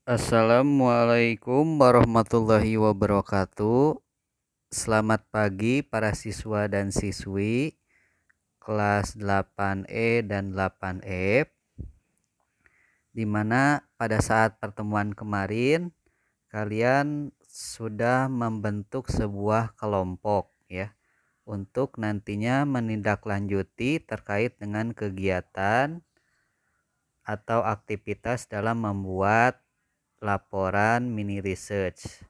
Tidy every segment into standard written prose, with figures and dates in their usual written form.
Assalamualaikum warahmatullahi wabarakatuh. Selamat pagi para siswa dan siswi kelas 8E dan 8F, di mana pada saat pertemuan kemarin kalian sudah membentuk sebuah kelompok ya, untuk nantinya menindaklanjuti terkait dengan kegiatan atau aktivitas dalam membuat laporan mini research.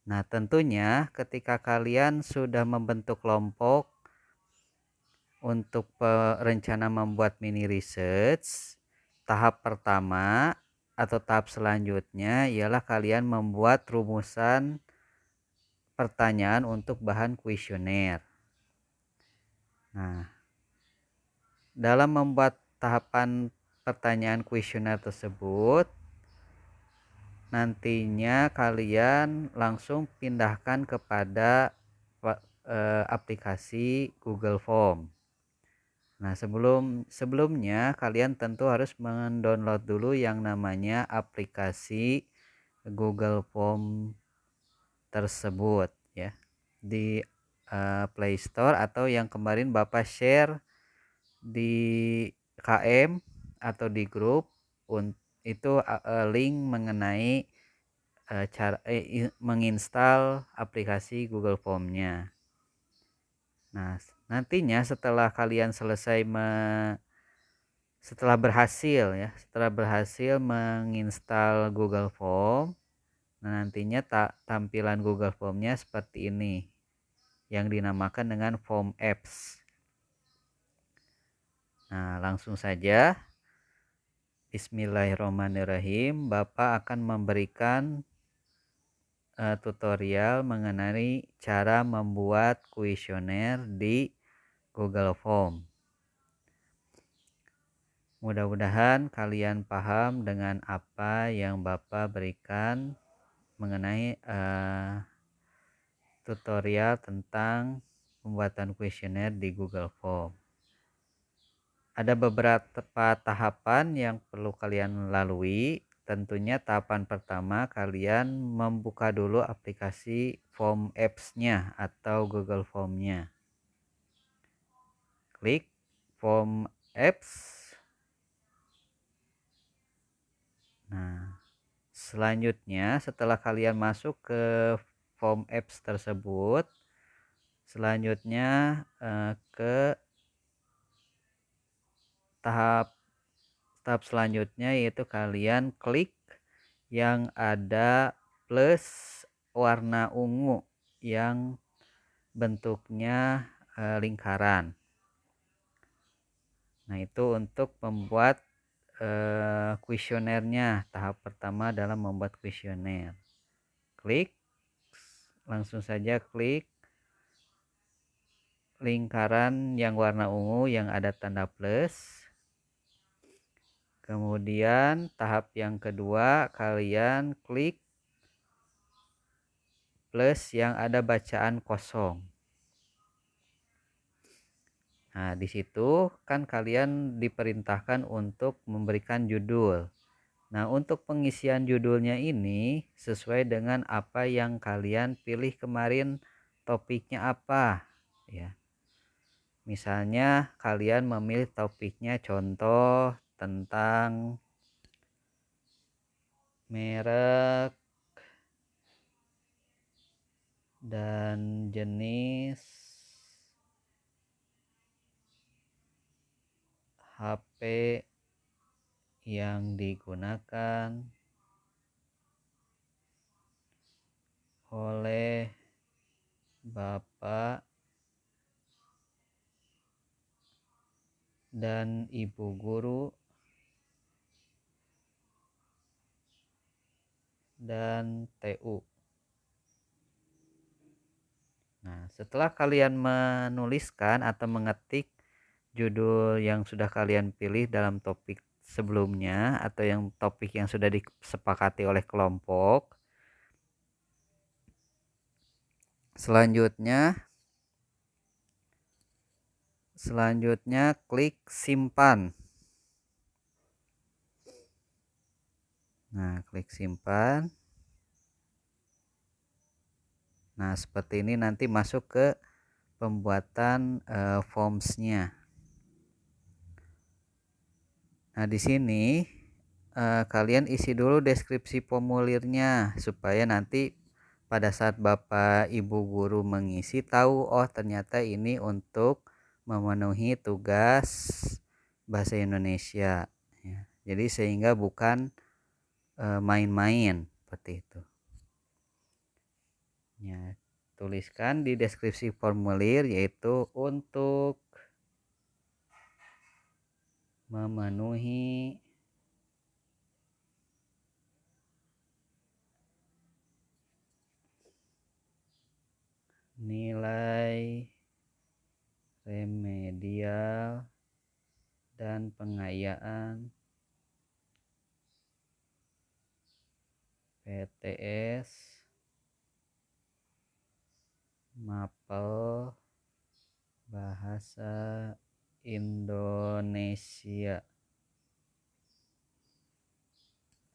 Nah, tentunya ketika kalian sudah membentuk kelompok untuk rencana membuat mini research, tahap pertama atau tahap selanjutnya ialah kalian membuat rumusan pertanyaan untuk bahan kuesioner. Nah, dalam membuat tahapan pertanyaan kuesioner tersebut, nantinya kalian langsung pindahkan kepada aplikasi Google Form. Nah, sebelumnya kalian tentu harus mendownload dulu yang namanya aplikasi Google Form tersebut ya, di Play Store atau yang kemarin Bapak share di KM atau di grup. Itu link mengenai cara menginstal aplikasi Google Form-nya. Nah, nantinya setelah kalian setelah berhasil menginstal Google Form, nah nantinya tampilan Google Form-nya seperti ini yang dinamakan dengan Form Apps. Nah, langsung saja Bismillahirrahmanirrahim, Bapak akan memberikan tutorial mengenai cara membuat kuesioner di Google Form. Mudah-mudahan kalian paham dengan apa yang Bapak berikan mengenai tutorial tentang pembuatan kuesioner di Google Form. Ada beberapa tahapan yang perlu kalian lalui. Tentunya tahapan pertama kalian membuka dulu aplikasi Form Apps-nya atau Google Form-nya. Klik Form Apps. Nah, selanjutnya setelah kalian masuk ke Form Apps tersebut, selanjutnya ke tahap selanjutnya, yaitu kalian klik yang ada plus warna ungu yang bentuknya lingkaran. Nah, itu untuk membuat kuesionernya. Tahap pertama dalam membuat kuesioner. Klik, langsung saja klik lingkaran yang warna ungu yang ada tanda plus. Kemudian tahap yang kedua, kalian klik plus yang ada bacaan kosong. Nah, di situ kan kalian diperintahkan untuk memberikan judul. Nah, untuk pengisian judulnya ini sesuai dengan apa yang kalian pilih kemarin, topiknya apa ya. Misalnya kalian memilih topiknya contoh tentang merek dan jenis HP yang digunakan oleh Bapak dan Ibu guru dan TU. Nah, setelah kalian menuliskan atau mengetik judul yang sudah kalian pilih dalam topik sebelumnya atau yang topik yang sudah disepakati oleh kelompok, selanjutnya klik simpan. Nah, klik simpan. Nah, seperti ini nanti masuk ke pembuatan formsnya. Nah, di sini kalian isi dulu deskripsi formulirnya supaya nanti pada saat Bapak Ibu guru mengisi tahu, oh ternyata ini untuk memenuhi tugas bahasa Indonesia ya. Jadi sehingga bukan main-main seperti itu. Ya, tuliskan di deskripsi formulir yaitu untuk memenuhi nilai remedial dan pengayaan PTS Mapel Bahasa Indonesia.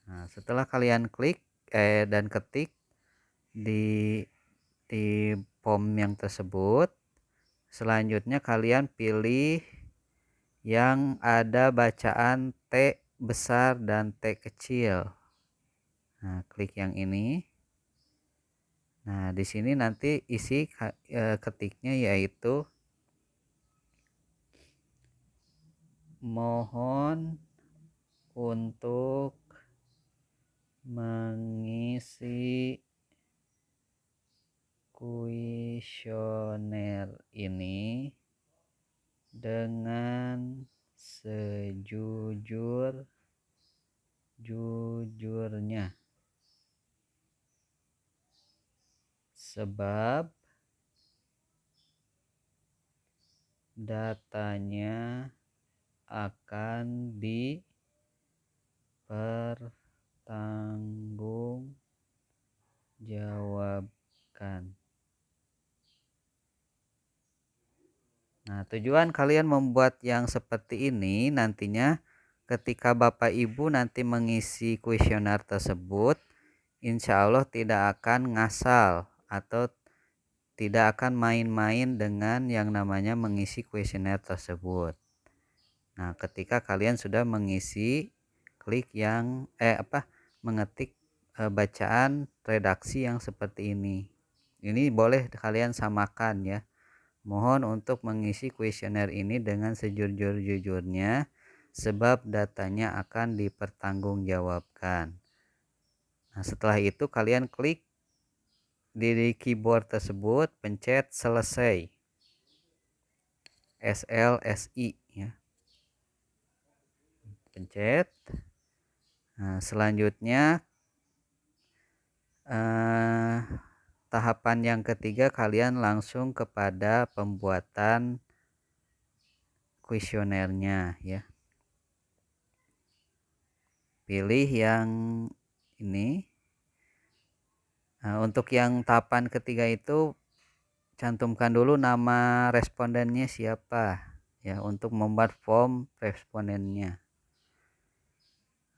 Nah, setelah kalian klik dan ketik di form yang tersebut, selanjutnya kalian pilih yang ada bacaan T besar dan T kecil. Nah, klik yang ini. Nah, di sini nanti isi ketiknya yaitu mohon untuk mengisi kuesioner ini dengan sejujur-jujurnya, sebab datanya akan dipertanggungjawabkan. Nah, tujuan kalian membuat yang seperti ini nantinya ketika Bapak Ibu nanti mengisi kuesioner tersebut, insya Allah tidak akan ngasal atau tidak akan main-main dengan yang namanya mengisi kuesioner tersebut. Nah, ketika kalian sudah mengisi, klik yang mengetik bacaan redaksi yang seperti ini. Ini boleh kalian samakan ya. Mohon untuk mengisi kuesioner ini dengan sejujur-jujurnya sebab datanya akan dipertanggungjawabkan. Nah, setelah itu kalian klik di keyboard tersebut, pencet selesai. SLSI ya. Pencet. Nah, selanjutnya tahapan yang ketiga kalian langsung kepada pembuatan kuesionernya ya. Pilih yang ini. Nah, untuk yang tahapan ketiga itu cantumkan dulu nama respondennya siapa ya untuk membuat form respondennya.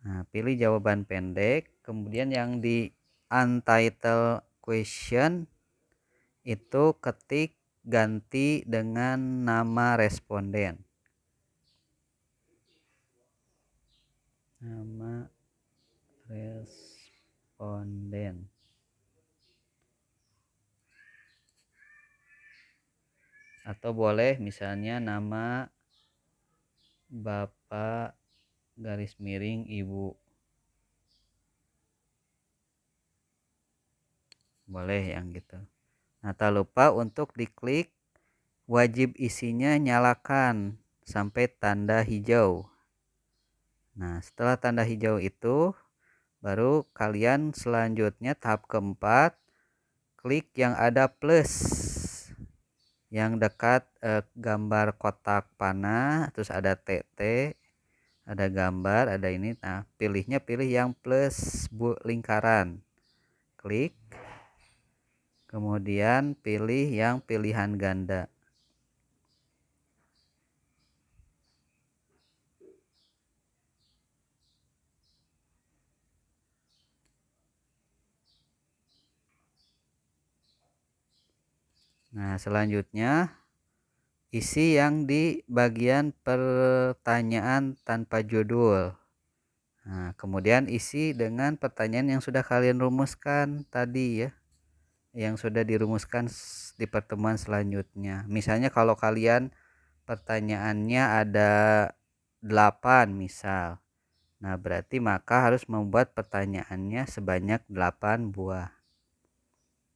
Nah, pilih jawaban pendek, kemudian yang di untitled question itu ketik ganti dengan nama responden. Nama responden. Atau boleh misalnya nama Bapak garis miring Ibu. Boleh yang gitu. Nah, tak lupa untuk diklik wajib isinya nyalakan sampai tanda hijau. Nah, setelah tanda hijau itu baru kalian selanjutnya tahap keempat klik yang ada plus yang dekat gambar kotak panah, terus ada TT, ada gambar, ada ini. Nah, pilih yang plus lingkaran. Klik. Kemudian pilih yang pilihan ganda. Nah, selanjutnya isi yang di bagian pertanyaan tanpa judul. Nah, kemudian isi dengan pertanyaan yang sudah kalian rumuskan tadi ya, yang sudah dirumuskan di pertemuan selanjutnya. Misalnya kalau kalian pertanyaannya ada 8 misal. Nah, berarti maka harus membuat pertanyaannya sebanyak 8 buah.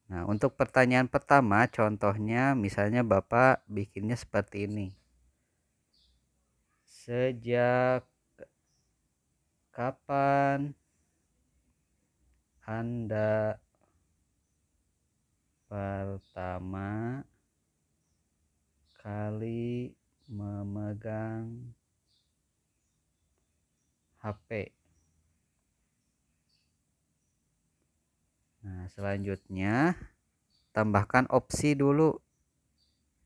Nah, untuk pertanyaan pertama contohnya misalnya Bapak bikinnya seperti ini. Sejak kapan Anda pertama kali memegang HP? Nah, selanjutnya tambahkan opsi dulu.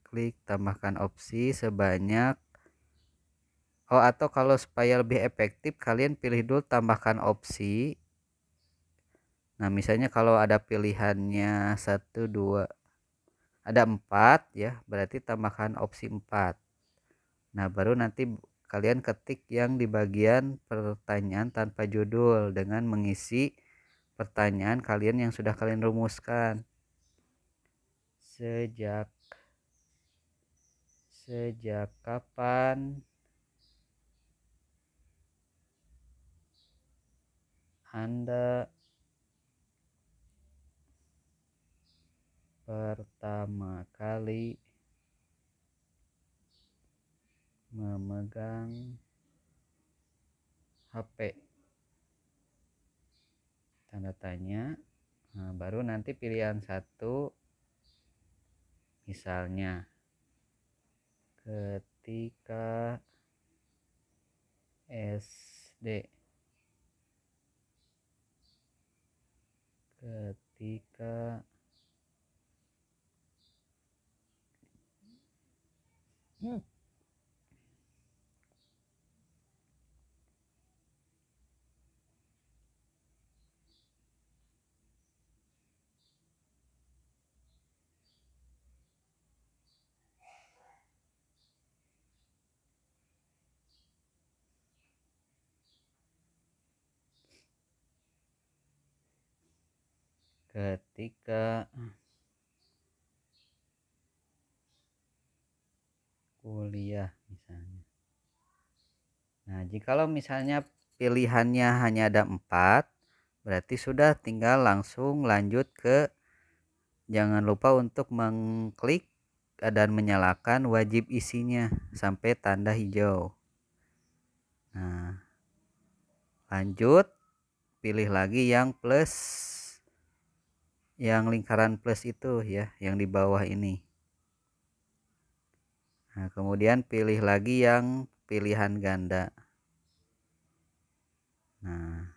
Klik tambahkan opsi sebanyak atau kalau supaya lebih efektif kalian pilih dulu tambahkan opsi. Nah, misalnya kalau ada pilihannya 1 2 ada 4 ya, berarti tambahkan opsi 4. Nah, baru nanti kalian ketik yang di bagian pertanyaan tanpa judul dengan mengisi pertanyaan kalian yang sudah kalian rumuskan. Sejak kapan Anda pertama kali memegang HP? Tanda tanya. Nah, baru nanti pilihan 1 misalnya ketika SD. Ketika ketika kuliah misalnya. Nah, jikalau misalnya pilihannya hanya ada 4, berarti sudah tinggal langsung lanjut ke, jangan lupa untuk mengklik dan menyalakan wajib isinya sampai tanda hijau. Nah, lanjut pilih lagi yang plus, yang lingkaran plus itu ya, yang di bawah ini. Nah, kemudian pilih lagi yang pilihan ganda. Nah,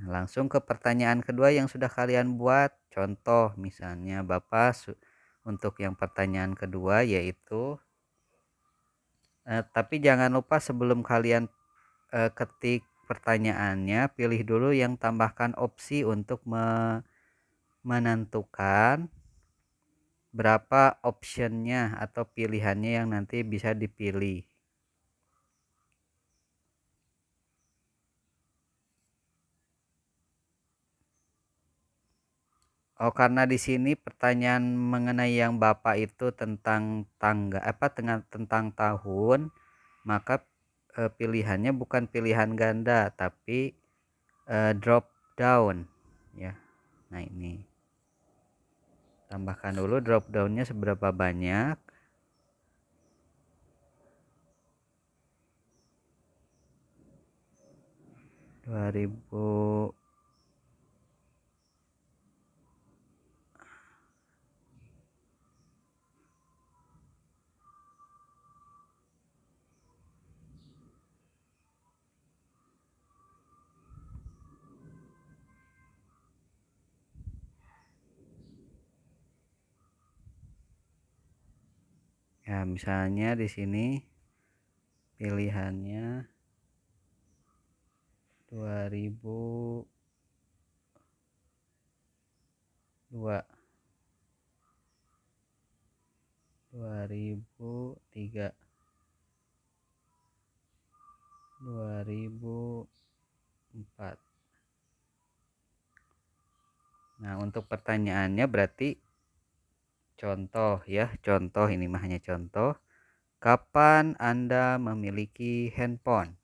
langsung ke pertanyaan kedua yang sudah kalian buat. Contoh misalnya Bapak untuk yang pertanyaan kedua yaitu tapi jangan lupa sebelum kalian ketik pertanyaannya, pilih dulu yang tambahkan opsi untuk menentukan berapa optionnya atau pilihannya yang nanti bisa dipilih. Karena di sini pertanyaan mengenai yang Bapak itu tentang tentang tahun, maka pilihannya bukan pilihan ganda tapi drop down ya. Nah, ini tambahkan dulu drop downnya seberapa banyak. Dua ribu. Ya, misalnya di sini pilihannya 2002. 2003, 2004. Nah, untuk pertanyaannya berarti contoh ya, contoh ini mah hanya contoh. Kapan Anda memiliki handphone?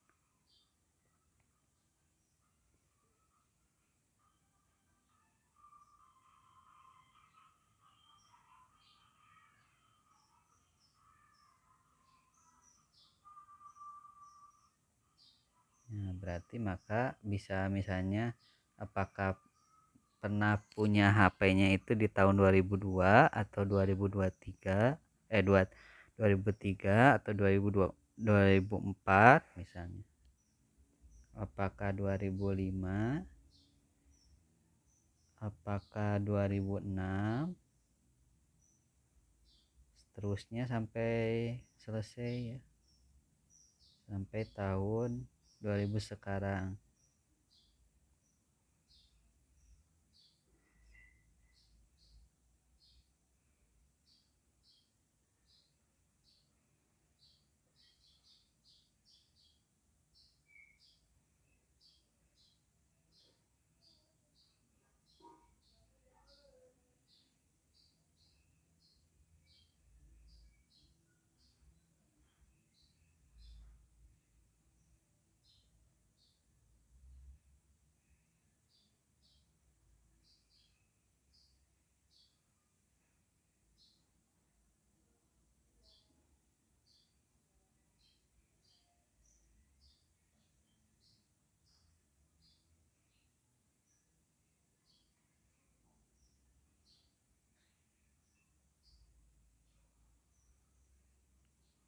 Nah, berarti maka bisa misalnya apakah pernah punya HP-nya itu di tahun 2002 atau 2023, 2003 atau 2002, 2004 misalnya. Apakah 2005? Apakah 2006? Seterusnya sampai selesai ya. Sampai tahun 2000 sekarang.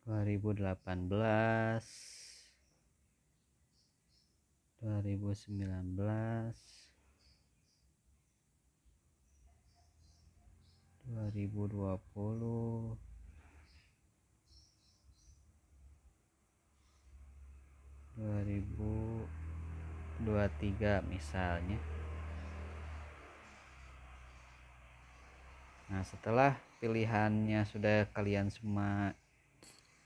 2018, 2019, 2020, 2023 misalnya. Nah, setelah pilihannya sudah kalian semua,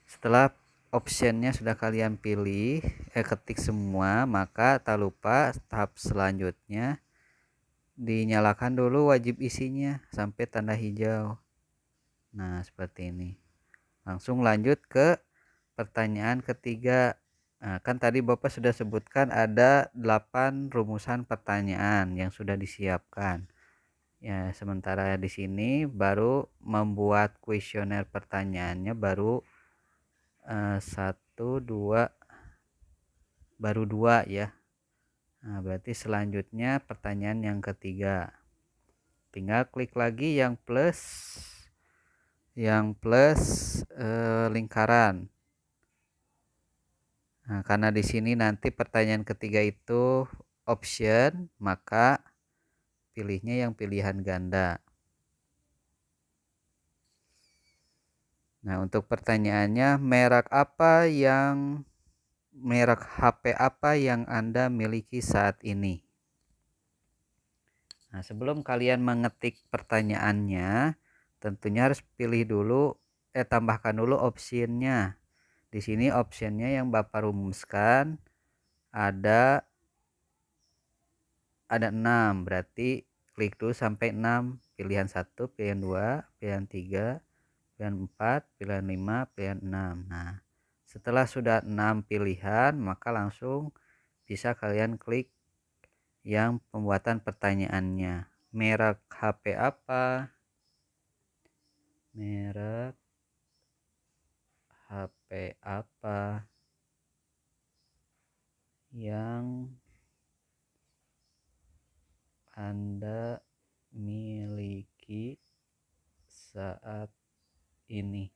setelah optionnya sudah kalian pilih, ketik semua, maka tak lupa tahap selanjutnya dinyalakan dulu wajib isinya sampai tanda hijau. Nah, seperti ini. Langsung lanjut ke pertanyaan ketiga. Nah, kan tadi Bapak sudah sebutkan ada 8 rumusan pertanyaan yang sudah disiapkan. Ya, sementara di sini baru membuat kuesioner pertanyaannya baru 1, 2, baru 2 ya. Nah, berarti selanjutnya pertanyaan yang ketiga. Tinggal klik lagi yang plus, lingkaran. Nah, karena di sini nanti pertanyaan ketiga itu option, maka pilihnya yang pilihan ganda. Nah, untuk pertanyaannya, merek HP apa yang Anda miliki saat ini? Nah, sebelum kalian mengetik pertanyaannya, tentunya harus pilih dulu, tambahkan dulu optionnya. Di sini optionnya yang Bapak rumuskan ada 6, berarti klik dulu sampai 6, pilihan 1, pilihan 2, pilihan 3, pilihan 4, pilihan 5, pilihan 6. Nah, setelah sudah 6 pilihan, maka langsung bisa kalian klik yang pembuatan pertanyaannya. Merek HP apa? Merek HP apa yang Anda miliki saat ini?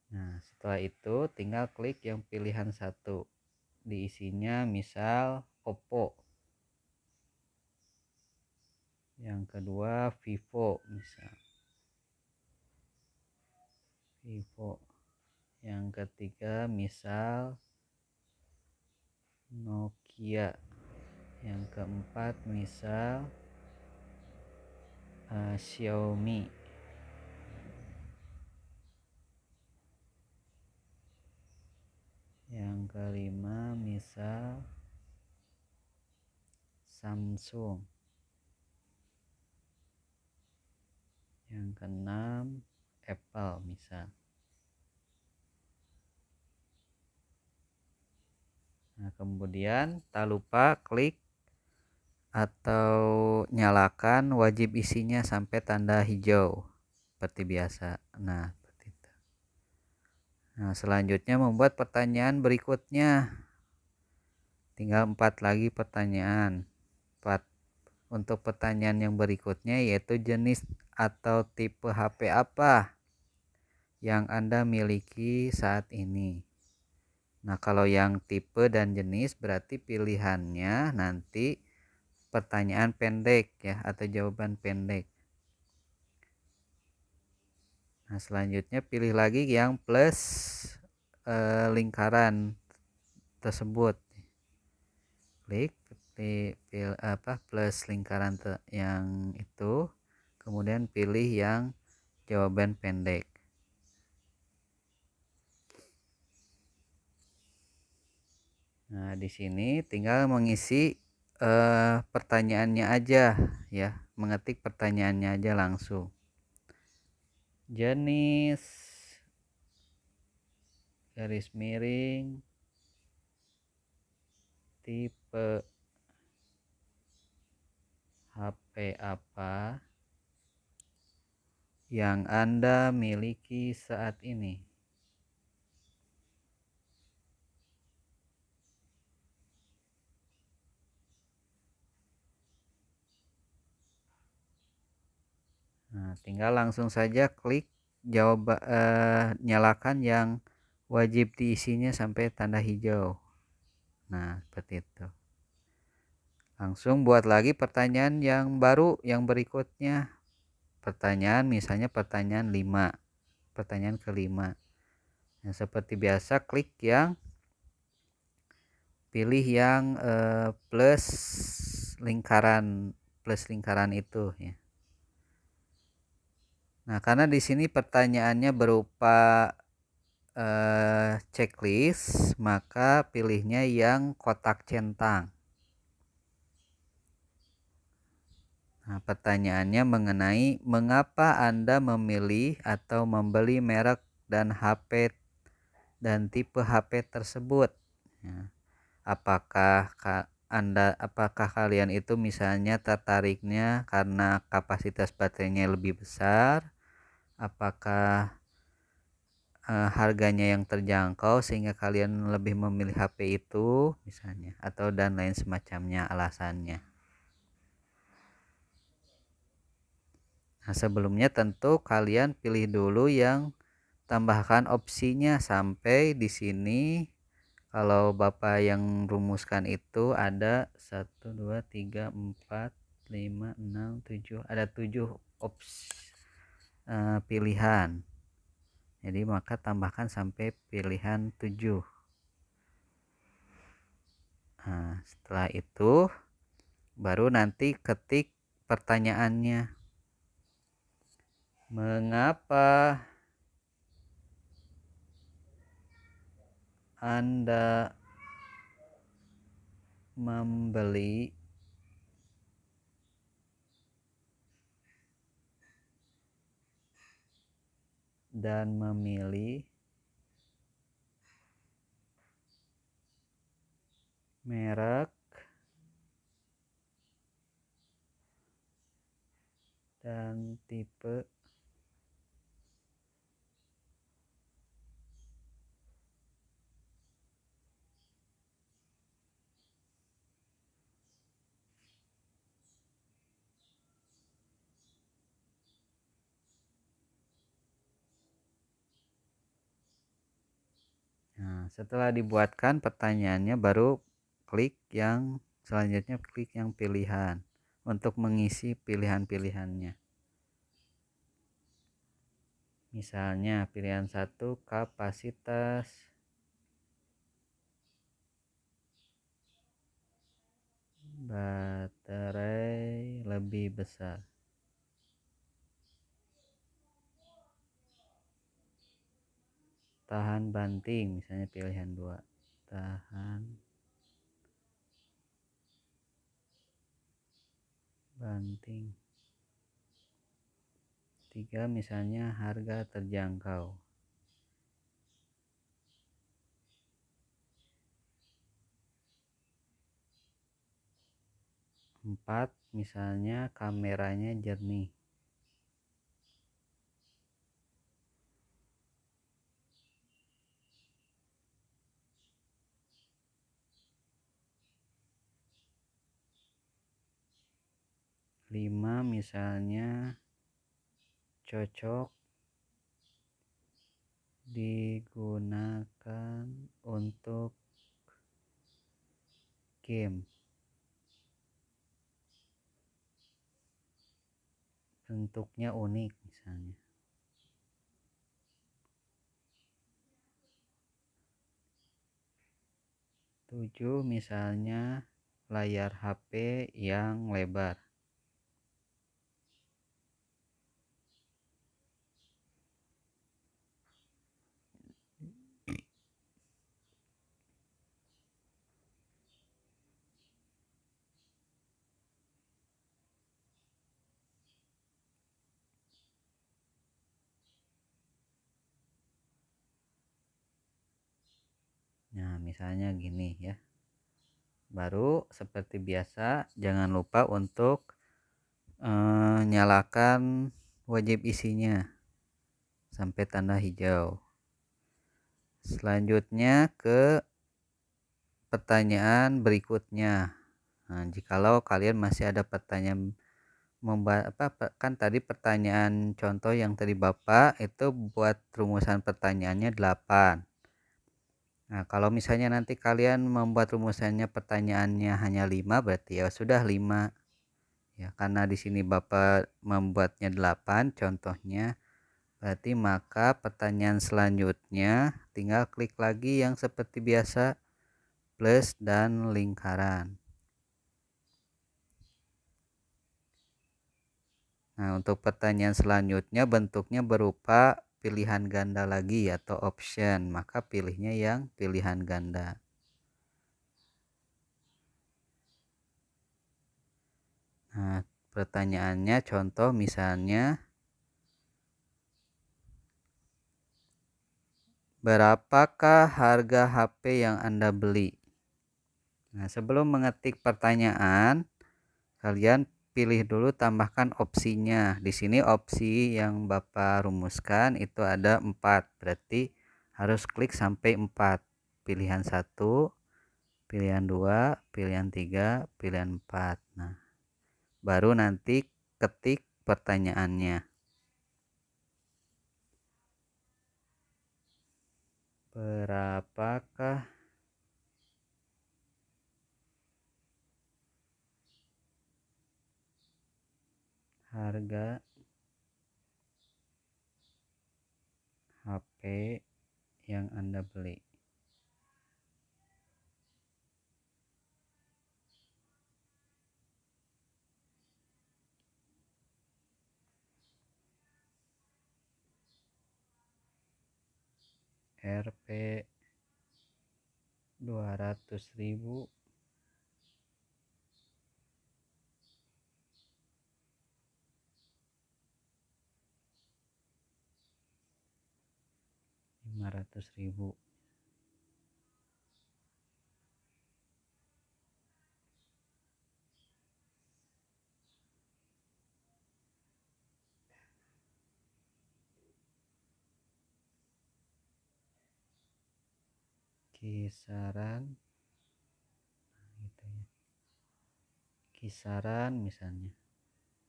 Nah, setelah itu tinggal klik yang pilihan 1. Diisinya misal Oppo. Yang kedua Vivo misal. Vivo. Yang ketiga misal Nokia. Yang keempat misal Xiaomi. Yang kelima misal Samsung. Yang keenam Apple misal. Nah, kemudian tak lupa klik atau nyalakan wajib isinya sampai tanda hijau seperti biasa. Nah, seperti itu. Nah, selanjutnya membuat pertanyaan berikutnya. Tinggal 4 lagi pertanyaan. 4. Untuk pertanyaan yang berikutnya yaitu jenis atau tipe HP apa yang Anda miliki saat ini. Nah, kalau yang tipe dan jenis berarti pilihannya nanti pertanyaan pendek ya atau jawaban pendek. Nah, selanjutnya pilih lagi yang plus lingkaran tersebut. Klik plus lingkaran yang itu, kemudian pilih yang jawaban pendek. Nah, di sini tinggal mengisi pertanyaannya aja ya, mengetik pertanyaannya aja langsung. Jenis garis miring tipe HP apa yang Anda miliki saat ini. Nah, tinggal langsung saja klik nyalakan yang wajib diisinya sampai tanda hijau. Nah, seperti itu. Langsung buat lagi pertanyaan yang baru yang berikutnya. Pertanyaan misalnya pertanyaan 5. Pertanyaan kelima. Nah, seperti biasa klik yang pilih yang plus lingkaran itu ya. Nah, karena di sini pertanyaannya berupa checklist, maka pilihnya yang kotak centang. Nah, pertanyaannya mengenai mengapa Anda memilih atau membeli merek dan HP dan tipe HP tersebut. Ya. Apakah kalian itu misalnya tertariknya karena kapasitas baterainya lebih besar? Apakah harganya yang terjangkau sehingga kalian lebih memilih HP itu misalnya, atau dan lain semacamnya alasannya. Nah, sebelumnya tentu kalian pilih dulu yang tambahkan opsinya sampai di sini. Kalau Bapak yang rumuskan itu ada 1 2 3 4 5 6 7, ada 7 opsi pilihan. Jadi maka tambahkan sampai pilihan 7. Nah, setelah itu baru nanti ketik pertanyaannya. Mengapa Anda membeli dan memilih merek dan tipe Nah, setelah dibuatkan pertanyaannya baru klik yang selanjutnya, klik yang pilihan untuk mengisi pilihan-pilihannya. Misalnya pilihan 1 kapasitas baterai lebih besar. Tahan banting misalnya pilihan 2. tahan banting. 3 misalnya harga terjangkau. 4 misalnya kameranya jernih. 5 misalnya cocok digunakan untuk game. Bentuknya unik misalnya. 7 misalnya layar HP yang lebar. Nah, misalnya gini ya. Baru seperti biasa, jangan lupa untuk nyalakan wajib isinya sampai tanda hijau. Selanjutnya ke pertanyaan berikutnya. Nah, jikalau kalian masih ada pertanyaan kan tadi pertanyaan contoh yang tadi Bapak itu buat rumusan pertanyaannya 8. Nah, kalau misalnya nanti kalian membuat rumusannya pertanyaannya hanya 5, berarti ya sudah 5. Ya, karena di sini Bapak membuatnya 8 contohnya, berarti maka pertanyaan selanjutnya tinggal klik lagi yang seperti biasa plus dan lingkaran. Nah, untuk pertanyaan selanjutnya bentuknya berupa pilihan ganda lagi atau option, maka pilihnya yang pilihan ganda. Nah, pertanyaannya contoh misalnya, berapakah harga HP yang Anda beli? Nah, sebelum mengetik pertanyaan, kalian pilih dulu tambahkan opsinya. Di sini opsi yang Bapak rumuskan itu ada 4, berarti harus klik sampai 4. Pilihan 1, pilihan 2, pilihan 3, pilihan 4. Nah, baru nanti ketik pertanyaannya. Berapakah harga HP yang Anda beli? Rp 200.000, 500.000. Kisaran gitu ya. Kisaran misalnya.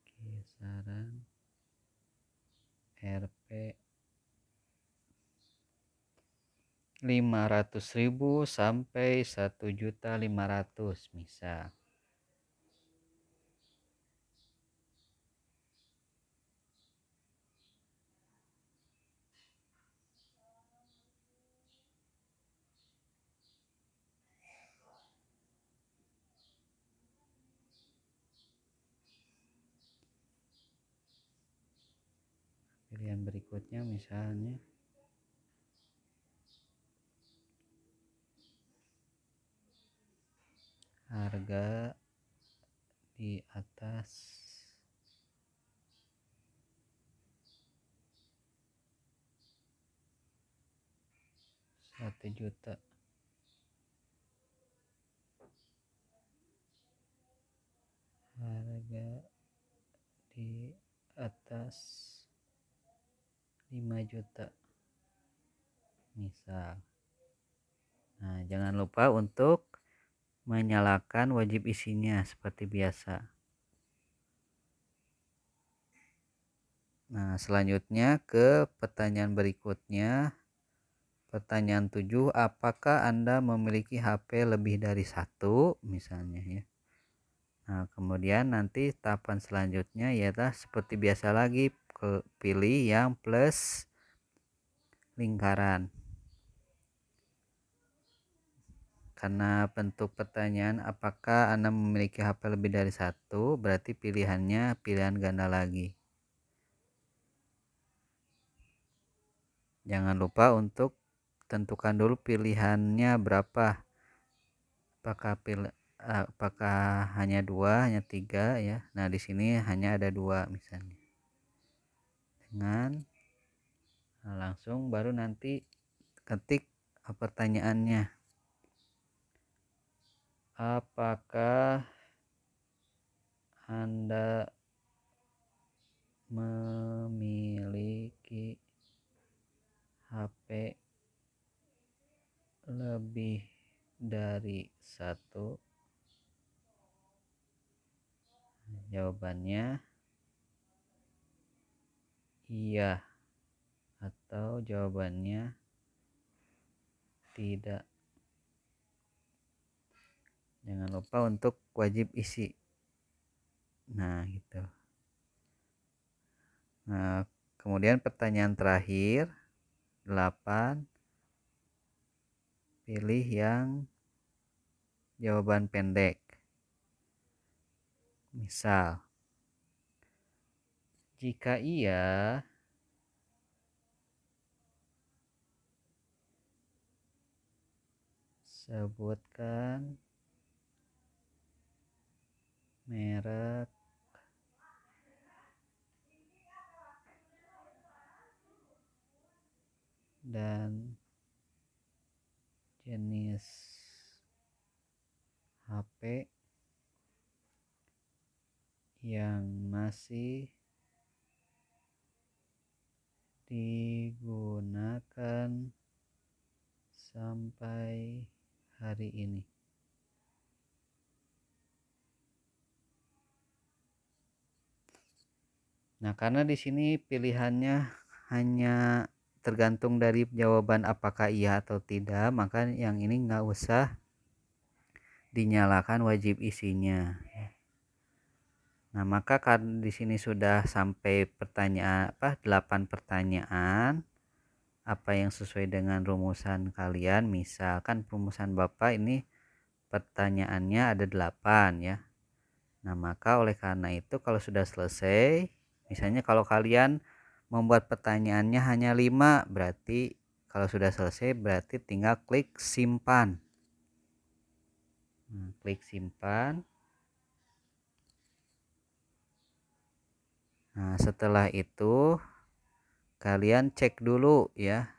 Kisaran Rp 500.000 sampai 1.500.000 misal. Pilihan berikutnya misalnya harga di atas 1 juta. Harga di atas 5 juta misal. Nah, jangan lupa untuk menyalakan wajib isinya seperti biasa. Nah, selanjutnya ke pertanyaan berikutnya. Pertanyaan 7, apakah Anda memiliki HP lebih dari satu misalnya ya. Nah, kemudian nanti tahapan selanjutnya yaitu seperti biasa lagi, pilih yang plus lingkaran. Karena bentuk pertanyaan apakah Anda memiliki HP lebih dari satu, berarti pilihannya pilihan ganda lagi. Jangan lupa untuk tentukan dulu pilihannya berapa. Apakah hanya 2, hanya 3 ya. Nah, di sini hanya ada 2 misalnya. Langsung baru nanti ketik pertanyaannya. Apakah Anda memiliki HP lebih dari satu? Jawabannya iya atau jawabannya tidak. Jangan lupa untuk wajib isi. Nah, gitu. Nah, kemudian pertanyaan terakhir 8, pilih yang jawaban pendek. Misal, jika iya, sebutkan merek dan jenis HP yang masih digunakan sampai hari ini. Nah, karena di sini pilihannya hanya tergantung dari jawaban apakah iya atau tidak, maka yang ini nggak usah dinyalakan wajib isinya. Nah, maka kan di sini sudah sampai pertanyaan 8 pertanyaan. Apa yang sesuai dengan rumusan kalian? Misalkan rumusan Bapak ini pertanyaannya ada 8 ya. Nah, maka oleh karena itu kalau sudah selesai, misalnya kalau kalian membuat pertanyaannya hanya 5, berarti kalau sudah selesai berarti tinggal klik simpan. Klik simpan. Nah, setelah itu kalian cek dulu ya.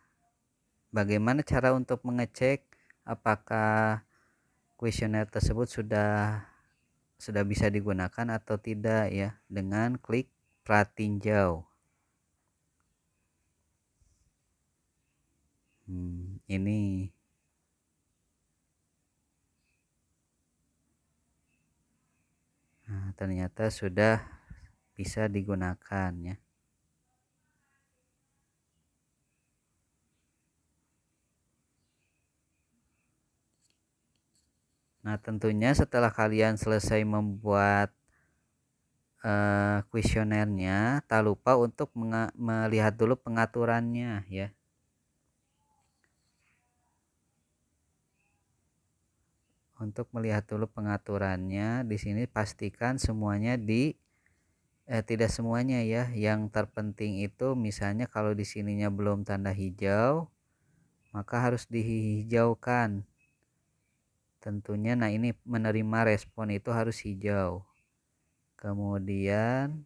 Bagaimana cara untuk mengecek apakah kuesioner tersebut sudah bisa digunakan atau tidak ya, dengan klik pratinjau. Ini ternyata sudah bisa digunakan ya. Nah, tentunya setelah kalian selesai membuat kuesionernya, tak lupa untuk melihat dulu pengaturannya ya. Untuk melihat dulu pengaturannya, di sini pastikan semuanya tidak semuanya ya. Yang terpenting itu misalnya kalau di sininya belum tanda hijau, maka harus dihijaukan. tentunya. Nah, ini menerima respon itu harus hijau. Kemudian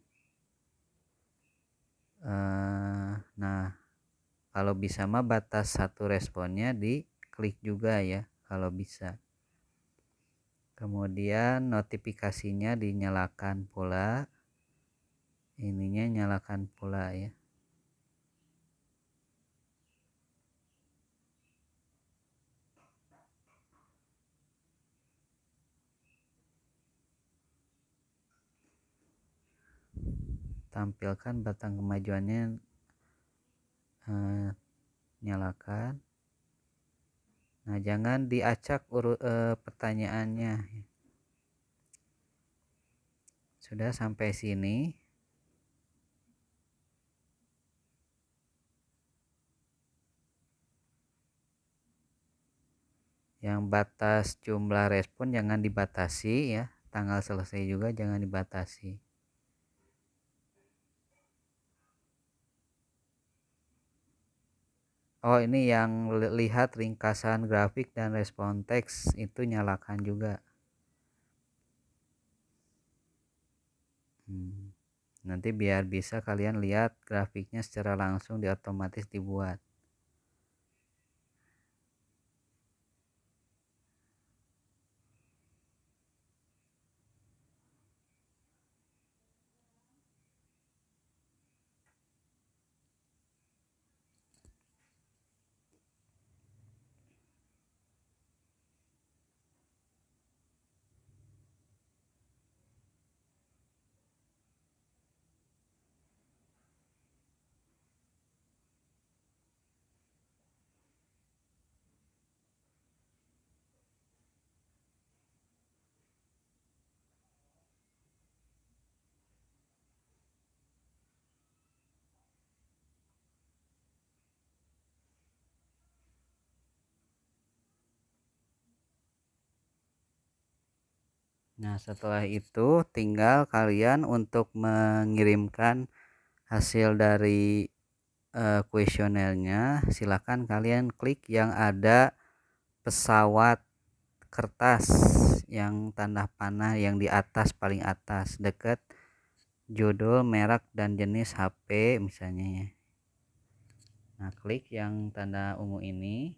nah, kalau bisa mah batas satu responnya diklik juga ya kalau bisa. Kemudian notifikasinya dinyalakan pula, ininya nyalakan pula ya. Tampilkan batang kemajuannya, nyalakan. Nah, jangan diacak pertanyaannya. Sudah sampai sini. Yang batas jumlah respon jangan dibatasi ya. Tanggal selesai juga jangan dibatasi. Oh, ini yang lihat ringkasan grafik dan respon teks itu nyalakan juga. Nanti biar bisa kalian lihat grafiknya secara langsung, di otomatis dibuat. Nah, setelah itu tinggal kalian untuk mengirimkan hasil dari kuesionernya. Silakan kalian klik yang ada pesawat kertas yang tanda panah yang di atas, paling atas dekat judul, merek dan jenis HP misalnya ya. Nah, klik yang tanda ungu ini.